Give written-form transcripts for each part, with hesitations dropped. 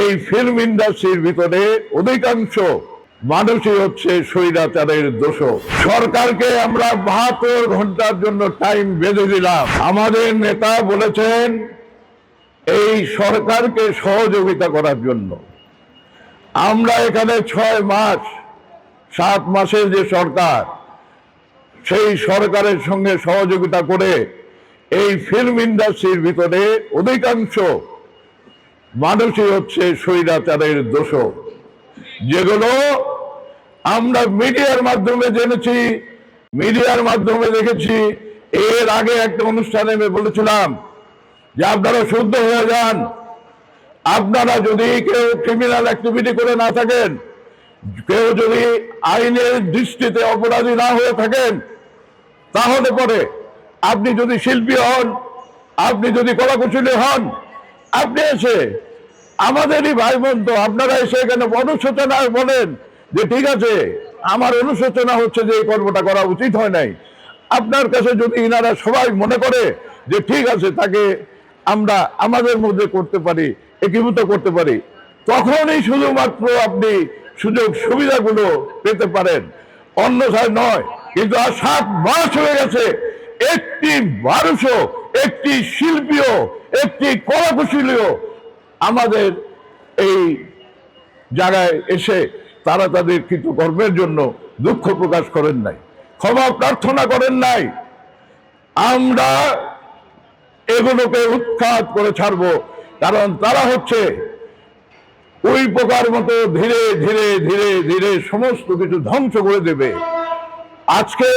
এই ফিল্ম ইন্ডাস্ট্রির ভিতরে অধিকাংশ মানুষই হচ্ছে স্বৈরাচারের দোষর। সরকারকে আমরা 72 ঘন্টার জন্য টাইম বেঁধে দিলাম। আমাদের নেতা বলেছেন এই সরকারকে সহযোগিতা করার জন্য। আমরা এখানে 6 মাস 7 মাসের যে সরকার, সেই সরকারের সঙ্গে সহযোগিতা করে এই ফিল্ম ইন্ডাস্ট্রির ভিতরে অধিকাংশ মানুষই হচ্ছে স্বৈরাচারের দোষর, যেগুলো আমরা মিডিয়ার মাধ্যমে জেনেছি, মিডিয়ার মাধ্যমে দেখেছি। এর আগে একটা অনুষ্ঠানে আমি বলেছিলাম যে আপনারা শুদ্ধ হয়ে যান। আপনারা যদি কেউ ক্রিমিনাল অ্যাক্টিভিটি করে না থাকেন, কেউ যদি আইনের দৃষ্টিতে অপরাধী না হয়ে থাকেন, তাহলে পরে আপনি যদি শিল্পী হন, আপনি যদি কলাকুশলী হন, আপনি এসে আমাদেরই ভাই বোন, তো আপনারা এসে এখানে অনুশোচনা বলেন যে ঠিক আছে, আমার অনুশোচনা হচ্ছে যে এই কর্মটা করা উচিত হয় নাই। আপনার কাছে যদি ইনারা সবাই মনে করে যে ঠিক আছে, তাকে আমরা আমাদের মধ্যে করতে পারি, একীভূত করতে পারি, তখনই শুধুমাত্র আপনি সুযোগ সুবিধাগুলো পেতে পারেন, অন্যথায় নয়। কিন্তু আর 7 মাস হয়ে গেছে, একটি মানুষও, একটি শিল্পীও, একটি কলাকুশলীও আমাদের এই জায়গায় এসে তারা তাদের কৃতকর্মের জন্য দুঃখ প্রকাশ করেন নাই, ক্ষমা প্রার্থনা করেন নাই। আমরা এগুলোকে উৎখাত করে ছাড়বো, কারণ তারা হচ্ছে ওই পোকার মতো ধীরে ধীরে ধীরে ধীরে সমস্ত কিছু ধ্বংস করে দেবে। আজকে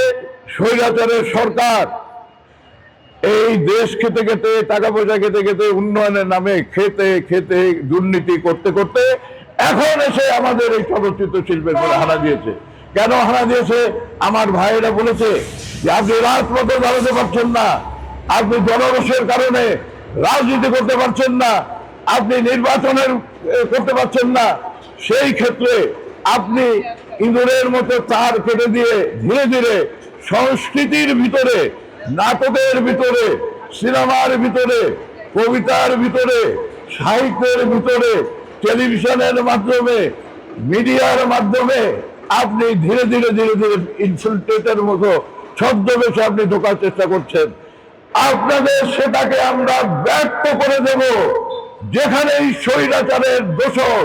স্বৈরাচারের সরকার এই দেশ খেতে খেতে, টাকা পয়সা খেতে খেতে, উন্নয়নের নামে খেতে খেতে, দুর্নীতি করতে করতে এখন এসে আমাদের এই চলচ্চিত্র শিল্পের পরে হানা দিয়েছে। কেন হানা দিয়েছে? আমার ভাইয়েরা বলেছে যে আপনি রাজপথে দাঁড়াতে পারছেন না, আপনি জনরোষের কারণে রাজনীতি করতে পারছেন না, আপনি নির্বাচনের করতে পারছেন না। সেই ক্ষেত্রে আপনি ইঁদুরের মতো তার কেটে দিয়ে ধীরে ধীরে সংস্কৃতির ভিতরে, নাটকের ভিতরে, সিনেমার ভিতরে, কবিতার ভিতরে, সাহিত্যের ভিতরে, টেলিভিশনের মাধ্যমে, মিডিয়ার মাধ্যমে আপনি ধীরে ধীরে ধীরে ধীরে ইনসুলটেটের মতো ছদ্মবেশে আপনি ঢোকার চেষ্টা করছেন। আপনাদের সেটাকে আমরা ব্যর্থ করে দেব। যেখানে এই স্বৈরাচারের দোষর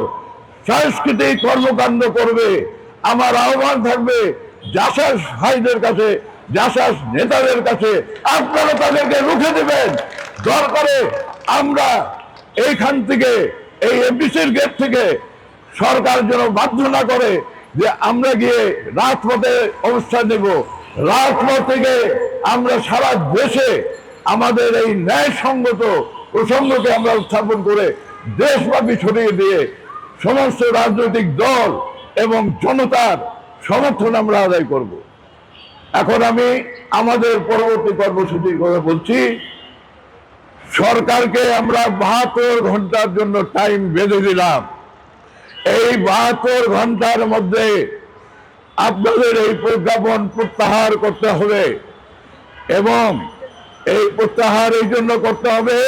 সাংস্কৃতিক কর্মকাণ্ড করবে, আমার আহ্বান থাকবে জাসাস ভাইদের কাছে, জাসাস নেতাদের কাছে, আপনারা তাদেরকে রুখে দেবেন। দরকারে আমরা এইখান থেকে, এই এফডিসির গেট থেকে সরকার যেন বাধ্য না করে যে আমরা গিয়ে রাজপথে অনুষ্ঠান দেব। রাজপথ থেকে আমরা সারা দেশে আমাদের এই ন্যায়সঙ্গত প্রসঙ্গকে আমরা উত্থাপন করে দেশব্যাপী ছড়িয়ে দিয়ে সমস্ত রাজনৈতিক দল এবং জনতার সমর্থন আমরা আদায় করব। এখন আমি আমাদের পরবর্তী কর্মসূচির কথা বলছি। সরকারকে আমরা 72 ঘন্টার জন্য টাইম বেঁধে দিলাম। এই 72 ঘন্টার মধ্যে আপনাদের এই প্রজ্ঞাপন প্রত্যাহার করতে হবে, এবং এই প্রত্যাহার এই জন্য করতে হবে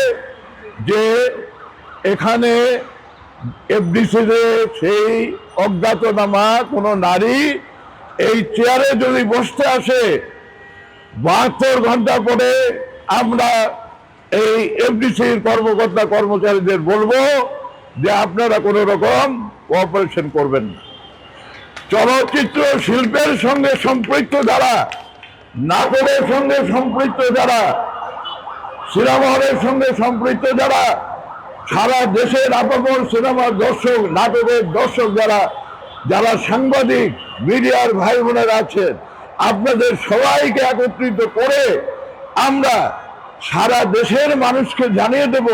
যে এখানে এফডিসিতে সেই অজ্ঞাতনামা কোনো নারী এই চেয়ারে যদি বসতে আসে, 72 ঘন্টা পরে আমরা এই এফডিসির কর্মকর্তা কর্মচারীদের বলবো যে আপনারা কোনো রকম কোঅপারেশন করবেন না। চলচ্চিত্র শিল্পের সঙ্গে সম্পৃক্ত যারা, নাটকের সঙ্গে সম্পৃক্ত যারা, সিনেমা হলের সঙ্গে সম্পৃক্ত যারা, সারা দেশের আপামর সিনেমার দর্শক, নাটকের দর্শক যারা, যারা সাংবাদিক, মিডিয়ার ভাই বোনেরা আছেন, আপনাদের সবাইকে একত্রিত করে আমরা সারা দেশের মানুষকে জানিয়ে দেব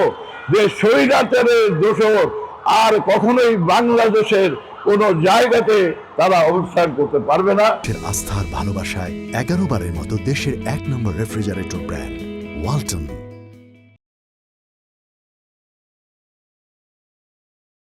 যে স্বৈরাচারের দোষর আর কখনোই বাংলাদেশের কোনো জায়গাতে তারা অবস্থান করতে পারবে না। আস্থার ভালোবাসায় 11 বারের মতো দেশের 1 নম্বর রেফ্রিজারেটর ব্র্যান্ড ওয়ালটন।